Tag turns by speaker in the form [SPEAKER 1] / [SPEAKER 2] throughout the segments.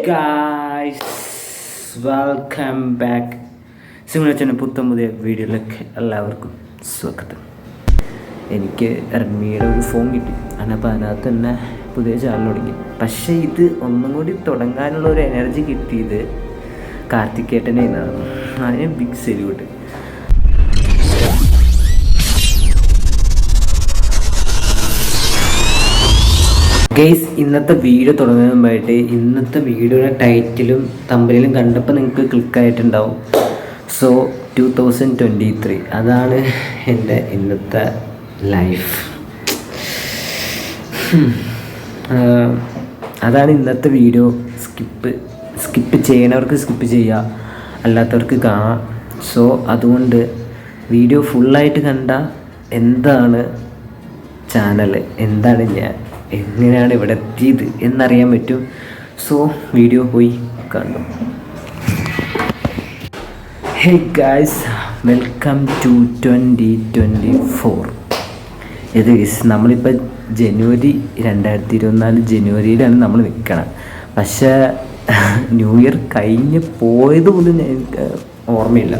[SPEAKER 1] Guys, welcome back. സിംഗിളച്ചൻ്റെ പുതിയ വീഡിയോയിലേക്ക് എല്ലാവർക്കും സ്വാഗതം. എനിക്ക് റെഡ്മിയുടെ ഒരു ഫോൺ കിട്ടി, അപ്പോൾ അതിനകത്ത് തന്നെ പുതിയ ചാനൽ തുടങ്ങി. പക്ഷേ ഇത് ഒന്നും കൂടി തുടങ്ങാനുള്ള ഒരു എനർജി കിട്ടിയത് കാർത്തികേട്ടനെ എന്നാണ്. അതിന് ബിഗ് സല്യൂട്ട്. ഗൈസ്, ഇന്നത്തെ വീഡിയോ തുടങ്ങുന്നതിന് മുമ്പായിട്ട് ഇന്നത്തെ വീഡിയോയുടെ ടൈറ്റിലും തമ്പനിലും കണ്ടപ്പോൾ നിങ്ങൾക്ക് ക്ലിക്കായിട്ടുണ്ടാവും. സോ 2023 അതാണ് എൻ്റെ ഇന്നത്തെ ലൈഫ്. അതാണ് ഇന്നത്തെ വീഡിയോ. സ്കിപ്പ് ചെയ്യണവർക്ക് സ്കിപ്പ് ചെയ്യുക, അല്ലാത്തവർക്ക് കാണാം. സോ അതുകൊണ്ട് വീഡിയോ ഫുള്ളായിട്ട് കണ്ടാൽ എന്താണ് ചാനൽ, എന്താണ് ഞാൻ, എങ്ങനെയാണ് ഇവിടെ എത്തിയത് എന്നറിയാൻ പറ്റും. സോ വീഡിയോ പോയി കണ്ടു. Hey guys, welcome to 2024. ഇത് നമ്മളിപ്പോൾ ജനുവരി 2024 ജനുവരിയിലാണ് നമ്മൾ നിൽക്കണം. പക്ഷേ ന്യൂ ഇയർ കഴിഞ്ഞ് പോയത് പോലും എനിക്ക് ഓർമ്മയില്ല.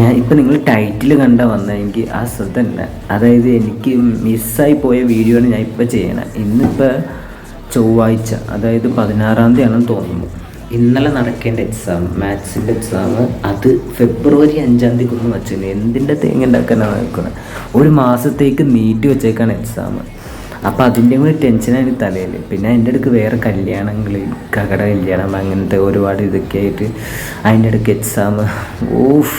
[SPEAKER 1] ഞാൻ ഇപ്പം നിങ്ങൾ ടൈറ്റിൽ കണ്ട വന്നെങ്കിൽ ആ തന്നെ, അതായത് എനിക്ക് മിസ്സായി പോയ വീഡിയോ ആണ് ഞാൻ ഇപ്പോൾ ചെയ്യണത്. ഇന്നിപ്പോൾ ചൊവ്വാഴ്ച, അതായത് 16-ാം തീയതിയാണെന്ന് തോന്നുന്നു. ഇന്നലെ നടക്കേണ്ട എക്സാം, മാത്സിൻ്റെ എക്സാം, അത് ഫെബ്രുവരി 5-ാം തീയതി ഒന്ന് വെച്ചിരുന്നു. എന്തിൻ്റെ തേങ്ങ ഉണ്ടാക്കാനാണ് നിൽക്കുന്നത്? ഒരു മാസത്തേക്ക് നീട്ടി വെച്ചേക്കാണ് എക്സാം. അപ്പോൾ അതിൻ്റെ കൂടി ടെൻഷനാണ് തലയിൽ. പിന്നെ അതിൻ്റെ ഇടയ്ക്ക് വേറെ കല്യാണങ്ങൾ, കട കല്യാണം, അങ്ങനത്തെ ഒരുപാട് ഇതൊക്കെ ആയിട്ട് അതിൻ്റെ ഇടയ്ക്ക് എക്സാം. ഓഫ്,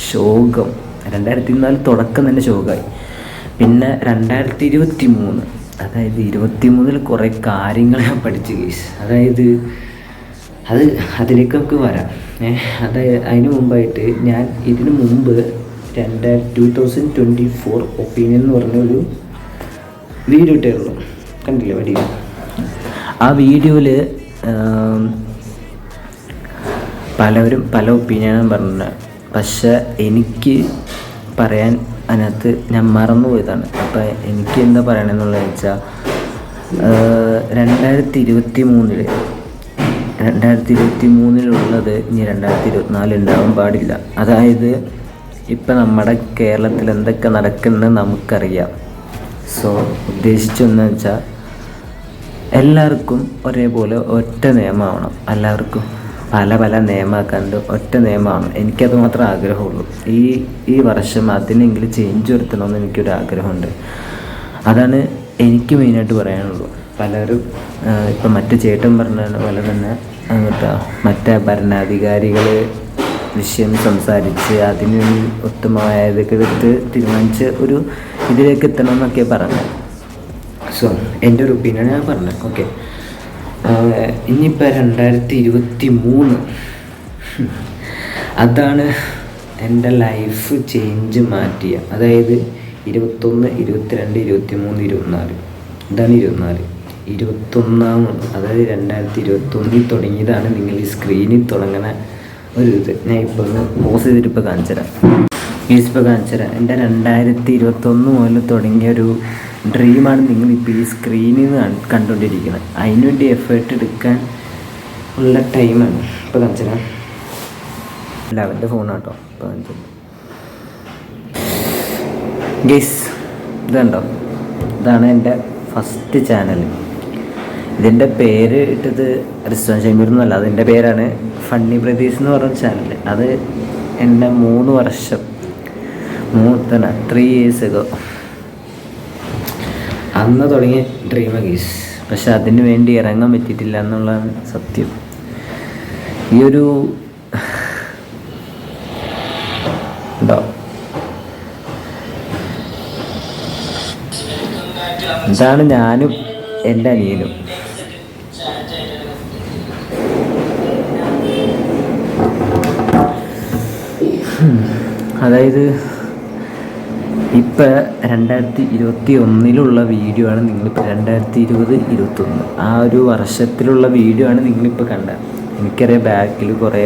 [SPEAKER 1] ശോകം. 2024 തുടക്കം തന്നെ ശോകമായി. പിന്നെ 2023, അതായത് 23-ൽ കുറേ കാര്യങ്ങൾ ഞാൻ പഠിച്ചു കേസ്. അതായത് അതിലേക്ക് നമുക്ക് വരാം. അതിന് മുമ്പായിട്ട് ഞാൻ ഇതിനു മുമ്പ് 2024 ഒപ്പീനിയൻ എന്ന് പറഞ്ഞൊരു വീഡിയോ ഇട്ടായിരുന്നു, കണ്ടില്ലേ വീഡിയോ? ആ വീഡിയോയിൽ പലവരും പല ഒപ്പീനിയനും പറഞ്ഞു. പക്ഷെ എനിക്ക് പറയാൻ അതിനകത്ത് ഞാൻ മറന്നുപോയതാണ്. അപ്പോൾ എനിക്ക് എന്താ പറയണമെന്നുള്ളത് വെച്ചാൽ 2023-ലുള്ളത് ഇനി 2024 ഉണ്ടാവാൻ പാടില്ല. അതായത് ഇപ്പം നമ്മുടെ കേരളത്തിൽ എന്തൊക്കെ നടക്കുന്നത് നമുക്കറിയാം. സോ ഉദ്ദേശിച്ചെന്ന് വെച്ചാൽ എല്ലാവർക്കും ഒരേപോലെ ഒറ്റ നിയമമാവണം. എല്ലാവർക്കും പല നിയമമാക്കാണ്ട് ഒറ്റ നിയമമാണ്. എനിക്കത് മാത്രമേ ആഗ്രഹമുള്ളൂ. ഈ വർഷം അതിനെങ്കിലും ചേഞ്ച് വരുത്തണമെന്ന് എനിക്കൊരു ആഗ്രഹമുണ്ട്. അതാണ് എനിക്ക് മെയിനായിട്ട് പറയാനുള്ളൂ. പലരും ഇപ്പം മറ്റു ചേട്ടൻ പറഞ്ഞ പോലെ തന്നെ അങ്ങോട്ട് മറ്റേ ഭരണാധികാരികൾ വിഷയം സംസാരിച്ച് അതിന് ഉത്തമമായ ഇതൊക്കെ എടുത്ത് തീരുമാനിച്ച് ഒരു ഇതിലേക്ക് എത്തണമെന്നൊക്കെ പറഞ്ഞത്. സോ എൻ്റെ ഒരു ഒപ്പീനിയൻ ഞാൻ പറഞ്ഞത്. ഓക്കെ, ഇനിയിപ്പോൾ 2023 അതാണ് എൻ്റെ ലൈഫ് ചേഞ്ച് മാറ്റിയ. അതായത് 21, 22, 23, 24, ഇതാണ് 21, അതായത് 2021 തുടങ്ങിയതാണ്. നിങ്ങൾ ഈ സ്ക്രീനിൽ തുടങ്ങുന്ന ഒരു ഇത് ഞാൻ ഇപ്പോൾ ഒന്ന് പോസ് ചെയ്തിട്ട് ഇപ്പോൾ കാണിച്ചു തരാം. എൻ്റെ 2021 മുതൽ തുടങ്ങിയ ഒരു ഡ്രീമാണ് നിങ്ങളിപ്പോൾ ഈ സ്ക്രീനിൽ നിന്ന് കണ്ടുകൊണ്ടിരിക്കുന്നത്. അതിനുവേണ്ടി എഫേർട്ട് എടുക്കാൻ ഉള്ള ടൈമാണ് ഇപ്പോൾ കാണിച്ചു തരാം. അവൻ്റെ ഫോണാട്ടോ ഇപ്പോൾ കാണിച്ചു. ഗൈസ്, ഇതുണ്ടോ? ഇതാണ് എൻ്റെ ഫസ്റ്റ് ചാനൽ. ഇതിൻ്റെ പേര് ഇട്ടത് റിസ്വാൻ ഷമീർ എന്നല്ല, അതിൻ്റെ പേരാണ് ഫണ്ണി ബ്രദേഴ്സ് എന്ന് പറഞ്ഞ ചാനൽ. അത് എൻ്റെ 3 വർഷം 3 years ago അന്ന് തുടങ്ങിയ ഡ്രീമ ഗീസ്. പക്ഷെ അതിന് വേണ്ടി ഇറങ്ങാൻ പറ്റിയിട്ടില്ല എന്നുള്ളതാണ് സത്യം. ഈ ഒരു ഉണ്ടോ, ഇതാണ് ഞാനും എൻ്റെ അനിയനും. അതായത് ഇപ്പം 2021-ലുള്ള വീഡിയോ ആണ് നിങ്ങളിപ്പോൾ 2020-21 ആ ഒരു വർഷത്തിലുള്ള വീഡിയോ ആണ് നിങ്ങളിപ്പോൾ കണ്ടത്. എനിക്കറിയാം ബാക്കിൽ കുറേ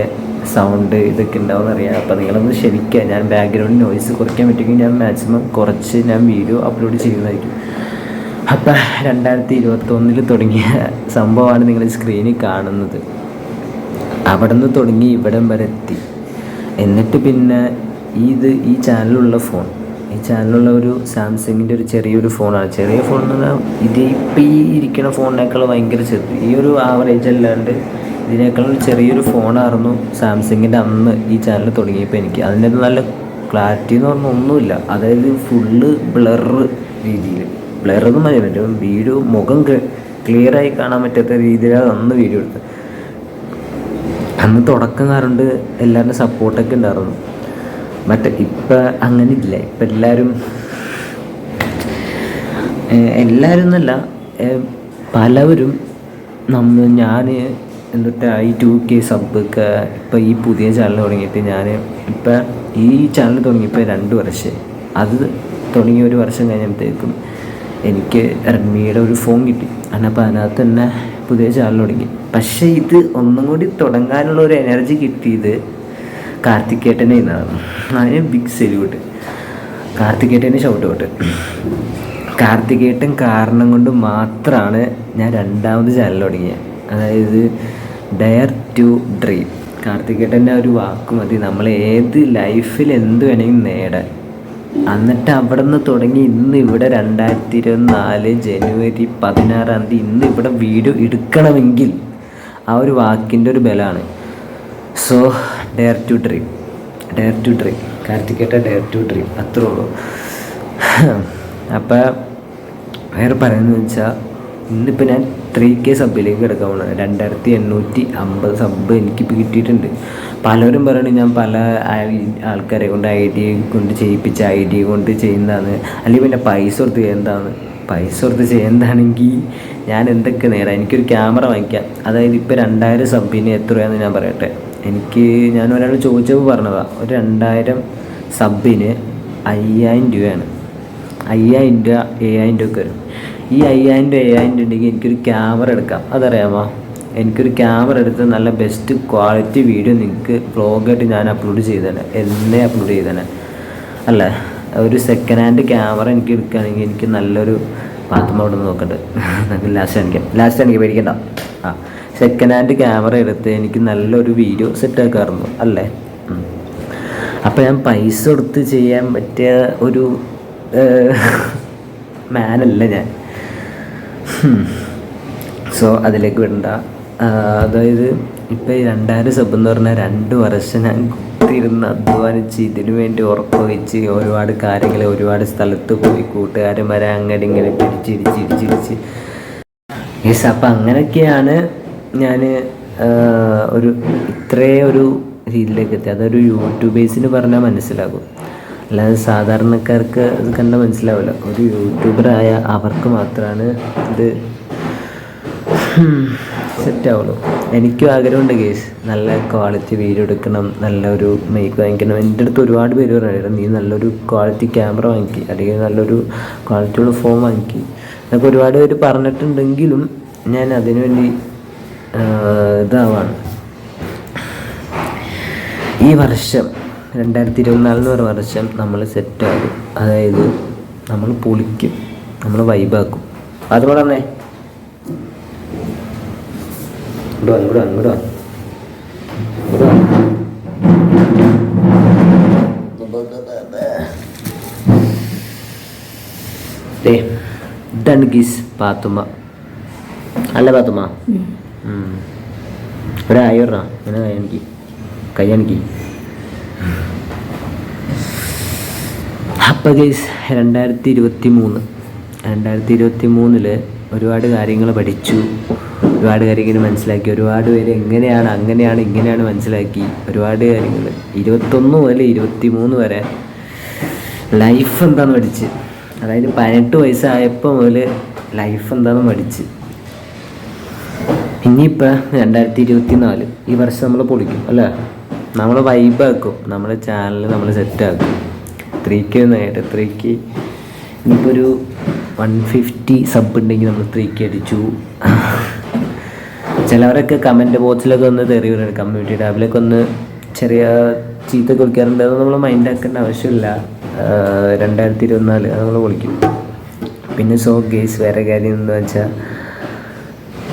[SPEAKER 1] സൗണ്ട് ഇതൊക്കെ ഉണ്ടാവുമെന്ന് അറിയാം. അപ്പോൾ നിങ്ങളൊന്ന് ക്ഷമിക്കുക. ഞാൻ ബാക്ക്ഗ്രൗണ്ട് നോയ്സ് കുറയ്ക്കാൻ പറ്റുമെങ്കിൽ ഞാൻ മാക്സിമം കുറച്ച് ഞാൻ വീഡിയോ അപ്ലോഡ് ചെയ്യുന്നതായിരിക്കും. അപ്പം 2021 തുടങ്ങിയ സംഭവമാണ് നിങ്ങൾ സ്ക്രീനിൽ കാണുന്നത്. അവിടെ നിന്ന് തുടങ്ങി ഇവിടം വരെ എത്തി. എന്നിട്ട് പിന്നെ ഈ ചാനലുള്ള ഒരു സാംസങ്ങിൻ്റെ ഒരു ചെറിയൊരു ഫോണാണ്. ചെറിയ ഫോൺ എന്ന് പറഞ്ഞാൽ ഇപ്പം ഈ ഇരിക്കുന്ന ഫോണിനേക്കാൾ ഭയങ്കര ചെറുത്, ഈ ഒരു ആവറേജ് അല്ലാണ്ട് ഇതിനേക്കാളും ചെറിയൊരു ഫോണായിരുന്നു സാംസങ്ങിൻ്റെ അന്ന് ഈ ചാനൽ തുടങ്ങിയപ്പോൾ. എനിക്ക് അതിൻ്റെ നല്ല ക്ലാരിറ്റി എന്ന് പറഞ്ഞാൽ ഒന്നുമില്ല, അതായത് ഫുള്ള് ബ്ലർ രീതിയിൽ, ബ്ലറൊന്നും മതി വീഡിയോ മുഖം ക്ലിയറായി കാണാൻ പറ്റാത്ത രീതിയിലാണ് അന്ന് വീഡിയോ എടുത്തത്. അന്ന് തുടക്കം കാരണം എല്ലാവരുടെ സപ്പോർട്ടൊക്കെ ഉണ്ടായിരുന്നു. ഇപ്പം അങ്ങനെ ഇല്ല. ഇപ്പം എല്ലാവരും എന്നല്ല, പലവരും ഞാൻ എന്നിട്ട് ഈ 2K സബ്ബൊക്കെ ഇപ്പം ഈ പുതിയ ചാനൽ തുടങ്ങിയിട്ട് ഇപ്പം ഈ ചാനൽ തുടങ്ങിയപ്പോൾ 2 വർഷമായി. അത് തുടങ്ങിയ 1 വർഷം കഴിഞ്ഞപ്പോഴത്തേക്കും എനിക്ക് റെഡ്മിയുടെ ഒരു ഫോൺ കിട്ടി. അപ്പോൾ അതിനകത്ത് തന്നെ പുതിയ ചാനൽ തുടങ്ങി. പക്ഷേ ഇത് ഒന്നും കൂടി തുടങ്ങാനുള്ള ഒരു എനർജി കിട്ടിയത് കാർത്തികേട്ടനെ ഇന്നാണ്. അതിന് ബിഗ് സല്യൂട്ട്, കാർത്തികേട്ടനെ ഷൗട്ട് ഔട്ട്. കാർത്തികേട്ടൻ കാരണം കൊണ്ട് മാത്രമാണ് ഞാൻ 2ാമത് ചാനൽ തുടങ്ങിയത്, അതായത് ഡെയർ ടു ഡ്രീം. കാർത്തികേട്ടൻ്റെ ഒരു വാക്ക് മതി നമ്മൾ ഏത് ലൈഫിൽ എന്ത് വേണമെങ്കിലും നേടാൻ. എന്നിട്ട് അവിടെ നിന്ന് തുടങ്ങി ഇന്ന് ഇവിടെ 2024 ജനുവരി 16 ഇന്ന് ഇവിടെ വീഡിയോ എടുക്കണമെങ്കിൽ ആ ഒരു വാക്കിൻ്റെ ഒരു ബലമാണ്. സോ ഡെയർ ടു ഡ്രീം കാർത്തികേട്ട, ഡെയർ ടു ഡ്രീം, അത്രേ ഉള്ളൂ. അപ്പം വേറെ പറയുന്നത് വെച്ചാൽ ഇന്നിപ്പോൾ ഞാൻ 3K സബ്ബിലേക്ക് കിടക്കാൻ പോകുന്നത്. 2850 സബ്ബ് എനിക്കിപ്പോൾ കിട്ടിയിട്ടുണ്ട്. പലരും പറയണത് ഞാൻ പല ആൾക്കാരെ കൊണ്ട് ഐഡിയ കൊണ്ട് ചെയ്യിപ്പിച്ച ഐഡിയ കൊണ്ട് ചെയ്യുന്നതാണ്, അല്ലെങ്കിൽ പിന്നെ പൈസ കൊടുത്ത് ചെയ്യുന്നതാണെങ്കിൽ ഞാൻ എന്തൊക്കെ നേടാം. എനിക്കൊരു ക്യാമറ വാങ്ങിക്കാം. അതായത് ഇപ്പോൾ 2000 സബ്ബിന് എത്ര രൂപയാണെന്ന് ഞാൻ പറയട്ടെ. ഞാൻ ഒരാൾ ചോദിച്ചപ്പോൾ പറഞ്ഞതാണ്, ഒരു 2000 സബ്ബിന് 5000 രൂപയാണ്. 5000 രൂപ 7000 രൂപ വരും. ഈ 5000 രൂപ ഉണ്ടെങ്കിൽ എനിക്കൊരു ക്യാമറ എടുക്കാം. അതറിയാമോ? എനിക്കൊരു ക്യാമറ എടുത്ത് നല്ല ബെസ്റ്റ് ക്വാളിറ്റി വീഡിയോ നിങ്ങൾക്ക് വ്ളോഗായിട്ട് ഞാൻ അപ്ലോഡ് ചെയ്തേനെ അല്ലേ. ഒരു സെക്കൻഡ് ഹാൻഡ് ക്യാമറ എനിക്ക് എടുക്കുകയാണെങ്കിൽ എനിക്ക് നല്ലൊരു പാത്തുമ്മ അവിടെ നിന്ന് നോക്കണ്ട്, ലാസ്റ്റ് എനിക്ക് പേടിക്കണ്ട. സെക്കൻഡ് ഹാൻഡ് ക്യാമറ എടുത്ത് എനിക്ക് നല്ലൊരു വീഡിയോ സെറ്റ് ആക്കാറുണ്ട് അല്ലേ. അപ്പോൾ ഞാൻ പൈസ കൊടുത്ത് ചെയ്യാൻ പറ്റിയ ഒരു മാനല്ല ഞാൻ. സോ അതിലേക്ക് വിടണ്ട. അതായത് ഇപ്പോൾ 2000 സബ് എന്ന് പറഞ്ഞാൽ 2 വർഷം ഞാൻ കുത്തിയിരുന്ന് അധ്വാനിച്ച് ഇതിനു വേണ്ടി ഉറപ്പുവെച്ച് ഒരുപാട് കാര്യങ്ങൾ, ഒരുപാട് സ്ഥലത്ത് പോയി കൂട്ടുകാരന്മാരെ അങ്ങനെ ഇങ്ങനെ പിടിച്ചിടിച്ച് യെസ്. അപ്പം അങ്ങനെയൊക്കെയാണ് ഞാൻ ഇത്രയും ഒരു രീതിയിലേക്ക് എത്തി. അതൊരു യൂട്യൂബേഴ്സിന് പറഞ്ഞാൽ മനസ്സിലാകും, അല്ലാതെ സാധാരണക്കാർക്ക് അത് കണ്ടാൽ മനസ്സിലാവില്ല. ഒരു യൂട്യൂബറായ അവർക്ക് മാത്രമാണ് ഇത് സെറ്റാവുള്ളൂ. എനിക്കും ആഗ്രഹമുണ്ട് കേസ്, നല്ല ക്വാളിറ്റി വീഡിയോ എടുക്കണം, നല്ലൊരു മൈക്ക് വാങ്ങിക്കണം. എൻ്റെ അടുത്ത് ഒരുപാട് പേര് പറയുന്നത് നീ നല്ലൊരു ക്വാളിറ്റി ക്യാമറ വാങ്ങിക്കി, അല്ലെങ്കിൽ നല്ലൊരു ക്വാളിറ്റിയുള്ള ഫോൺ വാങ്ങിക്കി എന്നൊക്കെ ഒരുപാട് പേര് പറഞ്ഞിട്ടുണ്ടെങ്കിലും ഞാൻ അതിനുവേണ്ടി ഇതാവാണ്. ഈ വർഷം 2024 എന്ന് പറയുന്ന വർഷം നമ്മൾ സെറ്റാകും. അതായത് നമ്മൾ പൊളിക്കും, നമ്മൾ വൈബാക്കും. അതുപോലെ തന്നെ ഇങ്ങോട്ട് ഇതാണ് ഗീസ് പാത്തുമ്മ അല്ല പാത്തുമ്മ. ഒരായിരം ഇങ്ങനെ കയ്യാണിക്ക്. അപ്പോൾ ഗൈസ് 2023 ഒരുപാട് കാര്യങ്ങൾ പഠിച്ചു, ഒരുപാട് കാര്യങ്ങൾ മനസ്സിലാക്കി, ഒരുപാട് പേര് എങ്ങനെയാണ് അങ്ങനെയാണ് ഇങ്ങനെയാണ് മനസ്സിലാക്കി. ഒരുപാട് കാര്യങ്ങൾ 21 മുതൽ 23 വരെ ലൈഫ് എന്താണെന്ന് പഠിച്ച്, അതായത് 18 വയസ്സായപ്പോൾ മുതൽ ലൈഫ് എന്താണെന്ന് പഠിച്ച്. ഇനിയിപ്പോൾ 2024 ഈ വർഷം നമ്മൾ പൊളിക്കും അല്ലേ. നമ്മൾ വൈബാക്കും, നമ്മുടെ ചാനൽ നമ്മൾ സെറ്റാക്കും. 3K നേരിട്ട് 3K ഇനിയിപ്പോൾ ഒരു 150 സബ് ഉണ്ടെങ്കിൽ നമ്മൾ 3K അടിച്ചു. ചിലവരൊക്കെ കമൻറ്റ് ബോക്സിലൊക്കെ ഒന്ന് തെറി പറയുന്നത്, കമ്മ്യൂണിറ്റി ടാബിലൊക്കെ ഒന്ന് ചെറിയ ചീത്ത കുളിക്കാറുണ്ട്. അത് നമ്മൾ മൈൻഡാക്കേണ്ട ആവശ്യമില്ല. 2024 അത് നമ്മൾ പൊളിക്കും. പിന്നെ ഗേസ് വേറെ കാര്യം എന്ന് വെച്ചാൽ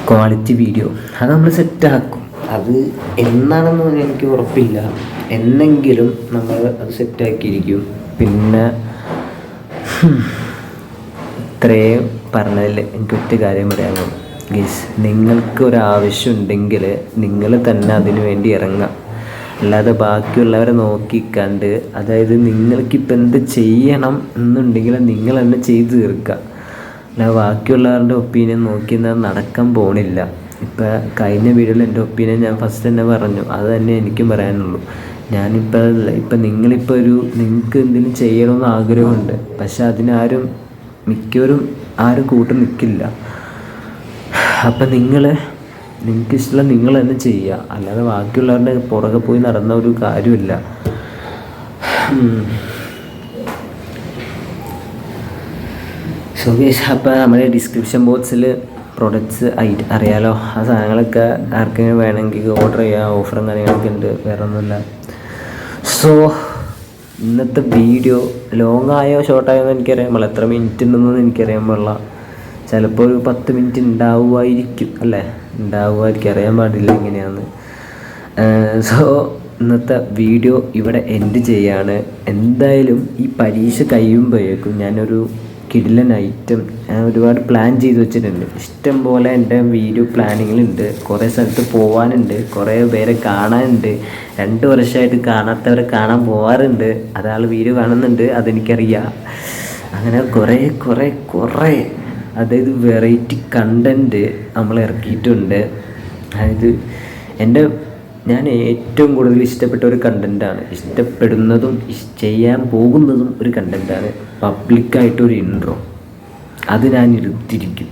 [SPEAKER 1] ക്വാളിറ്റി വീഡിയോ അത് നമ്മൾ സെറ്റാക്കും. അത് എന്നാണെന്ന് എനിക്ക് ഉറപ്പില്ല, എന്നെങ്കിലും നമ്മൾ അത് സെറ്റാക്കിയിരിക്കും. പിന്നെ ഇത്രയും പറഞ്ഞതിൽ എനിക്ക് ഒറ്റ കാര്യം പറയാനുള്ളൂ ഗൈസ്, നിങ്ങൾക്ക് ഒരാവശ്യം ഉണ്ടെങ്കിൽ നിങ്ങൾ തന്നെ അതിനു വേണ്ടി ഇറങ്ങാം. അല്ലാതെ ബാക്കിയുള്ളവരെ നോക്കിക്കണ്ട്, അതായത് നിങ്ങൾക്കിപ്പോൾ എന്ത് ചെയ്യണം എന്നുണ്ടെങ്കിൽ നിങ്ങൾ തന്നെ ചെയ്തു തീർക്കുക. അല്ലാതെ ബാക്കിയുള്ളവരുടെ ഒപ്പീനിയൻ നോക്കി നടക്കാൻ പോണില്ല. ഇപ്പോൾ കഴിഞ്ഞ വീഡിയോയിൽ എൻ്റെ ഒപ്പീനിയൻ ഞാൻ ഫസ്റ്റ് തന്നെ പറഞ്ഞു, അത് തന്നെ എനിക്കും പറയാനുള്ളൂ. ഇപ്പം നിങ്ങൾക്ക് എന്തെങ്കിലും ചെയ്യണമെന്ന് ആഗ്രഹമുണ്ട്, പക്ഷെ അതിനാരും മിക്കവരും ആരും കൂട്ടം നിൽക്കില്ല. അപ്പം നിങ്ങൾക്കിഷ്ടമുള്ള നിങ്ങൾ തന്നെ ചെയ്യുക, അല്ലാതെ ബാക്കിയുള്ളവരുടെ പുറകെ പോയി നടന്ന ഒരു കാര്യമില്ല. അപ്പോൾ നമ്മുടെ ഡിസ്ക്രിപ്ഷൻ ബോക്സിൽ പ്രൊഡക്ട്സ് അറിയാലോ, ആ സാധനങ്ങളൊക്കെ ആർക്കെങ്കിലും വേണമെങ്കിൽ ഓർഡർ ചെയ്യുക. ഓഫറും കാര്യങ്ങളൊക്കെ ഉണ്ട്, വേറെ ഒന്നുമില്ല. ഇന്നത്തെ വീഡിയോ ലോങ് ആയോ ഷോർട്ടായോ എന്ന് എനിക്കറിയാൻ പാടില്ല, എത്ര മിനിറ്റ് ഉണ്ടെന്നൊന്നും എനിക്കറിയാൻ പാടില്ല. ചിലപ്പോൾ ഒരു 10 മിനിറ്റ് ഉണ്ടാവുമായിരിക്കും, അറിയാൻ പാടില്ല എങ്ങനെയാണെന്ന്. ഇന്നത്തെ വീഡിയോ ഇവിടെ എൻഡ് ചെയ്യാണ്. എന്തായാലും ഈ പരീക്ഷ കഴിയുമ്പോഴേക്കും ഞാനൊരു കിടിലൻ ഐറ്റം ഞാൻ ഒരുപാട് പ്ലാൻ ചെയ്ത് വെച്ചിട്ടുണ്ട്. ഇഷ്ടം പോലെ എൻ്റെ വീഡിയോ പ്ലാനിങ്ങിലുണ്ട്. കുറേ സ്ഥലത്ത് പോകാനുണ്ട്, കുറേ പേരെ കാണാനുണ്ട്. 2 വർഷമായിട്ട് കാണാത്തവരെ കാണാൻ പോകാറുണ്ട്, അതാൾ വീഡിയോ കാണുന്നുണ്ട്, അതെനിക്കറിയാം. അങ്ങനെ കുറേ അതായത് വെറൈറ്റി കണ്ടൻറ്റ് നമ്മൾ ഇറക്കിയിട്ടുണ്ട്. അതായത് ഞാൻ ഏറ്റവും കൂടുതൽ ഇഷ്ടപ്പെട്ട ഒരു കണ്ടൻറ്റാണ്, ഇഷ്ടപ്പെടുന്നതും ചെയ്യാൻ പോകുന്നതും ഒരു കണ്ടൻറ്റാണ് പബ്ലിക്കായിട്ടൊരു ഇൻട്രോ. അത് ഞാൻ എടുത്തിരിക്കും.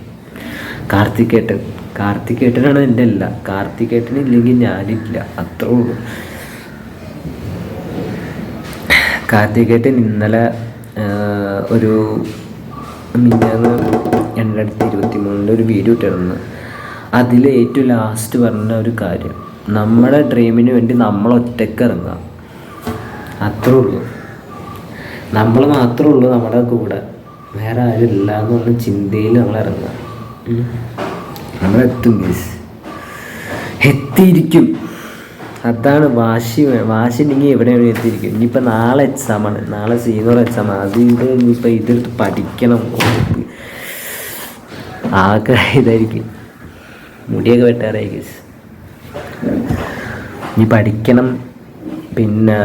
[SPEAKER 1] കാർത്തികേട്ടനാണ് എൻ്റെ എല്ലാം. കാർത്തികേട്ടനില്ലെങ്കിൽ ഞാനില്ല, അത്രേ ഉള്ളൂ. കാർത്തികേട്ടൻ ഇന്നലെ ഒരു മിനിഞ്ഞാന്ന് 2023 ഒരു വീഡിയോ ഇട്ടിരുന്നു. അതിൽ ഏറ്റവും ലാസ്റ്റ് പറഞ്ഞ ഒരു കാര്യം, നമ്മുടെ ഡ്രീമിന് വേണ്ടി നമ്മൾ ഒറ്റയ്ക്ക് ഇറങ്ങുക, അത്രേ ഉള്ളൂ. നമ്മൾ മാത്രമേ ഉള്ളൂ നമ്മുടെ കൂടെ, വേറെ ആരും ഇല്ല എന്നുള്ള ചിന്തയിൽ നമ്മൾ ഇറങ്ങുക. നമ്മളെത്തും ഗൈസ്, എത്തിയിരിക്കും. അതാണ് വാശി ഉണ്ടെങ്കിൽ എവിടെയാണ് എത്തിയിരിക്കും. ഇനിയിപ്പോൾ നാളെ എക്സാമാണ്, നാളെ സീനിയർ എക്സാമാണ്. ഇനിയിപ്പോൾ ഇതെടുത്ത് പഠിക്കണം, ആകെ ഇതായിരിക്കും. മുടിയൊക്കെ വെട്ടാറായി ഗൈസ്, ഇനി പഠിക്കണം. പിന്നെ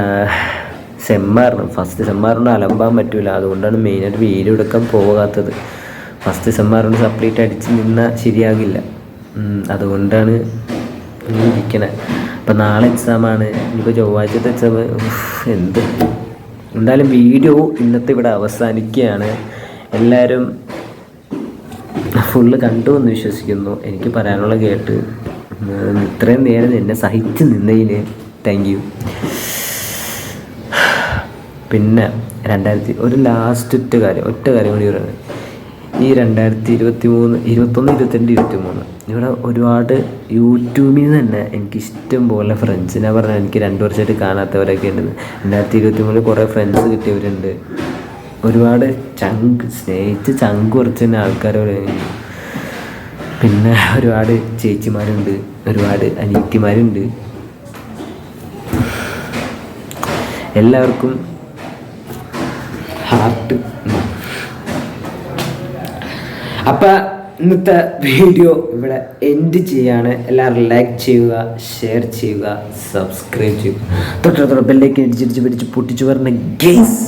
[SPEAKER 1] ഫസ്റ്റ് സെമ്മാറിന് അലമ്പാൻ പറ്റൂല, അതുകൊണ്ടാണ് മെയിനായിട്ട് വീഡിയോ എടുക്കാൻ പോകാത്തത്. ഫസ്റ്റ് സെമ്മാറിന് സപ്ലീറ്റ് അടിച്ച് നിന്നാൽ ശരിയാകില്ല, അതുകൊണ്ടാണ് ഇരിക്കണേ. അപ്പം നാളെ എക്സാമാണ്, ഇനിയിപ്പോൾ ചൊവ്വാഴ്ചത്തെ എക്സാം. എന്തായാലും വീഡിയോ ഇന്നത്തെ ഇവിടെ അവസാനിക്കുകയാണ്. എല്ലാവരും ഫുള്ള് കണ്ടു എന്ന് വിശ്വസിക്കുന്നു. എനിക്ക് പറയാനുള്ള കേട്ട് ഇത്രയും നേരം എന്നെ സഹിച്ച് നിന്നതിന് താങ്ക് യു. പിന്നെ ഒരു ലാസ്റ്റ് ഒറ്റ കാര്യം കൂടി പറയുന്നത്, ഈ 2021, 22, 23 ഇവിടെ ഒരുപാട് യൂട്യൂബിൽ നിന്ന് തന്നെ എനിക്ക് ഇഷ്ടം പോലെ ഫ്രണ്ട്സിനെ പറഞ്ഞാൽ എനിക്ക് 2 വർഷമായിട്ട് കാണാത്തവരൊക്കെ ഉണ്ട്. 2023 കുറേ ഫ്രണ്ട്സ് കിട്ടിയവരുണ്ട്. ഒരുപാട് സ്നേഹിച്ച് ചങ്ക് കുറച്ച് തന്നെ ആൾക്കാർ. പിന്നെ ഒരുപാട് ചേച്ചിമാരുണ്ട്, ഒരുപാട് അനിയത്തിമാരുണ്ട്. എല്ലാവർക്കും ഹാർട്ട്. അപ്പം ഇന്നത്തെ വീഡിയോ ഇവിടെ എൻഡ് ചെയ്യാണ്. എല്ലാവരും ലൈക്ക് ചെയ്യുക, ഷെയർ ചെയ്യുക, സബ്സ്ക്രൈബ് ചെയ്യുക, തൊട്ടടുത്തുള്ള ബെല്ലേക്ക് പിടിച്ച് പൊട്ടിച്ചു പറഞ്ഞ ഗെയ്സ്.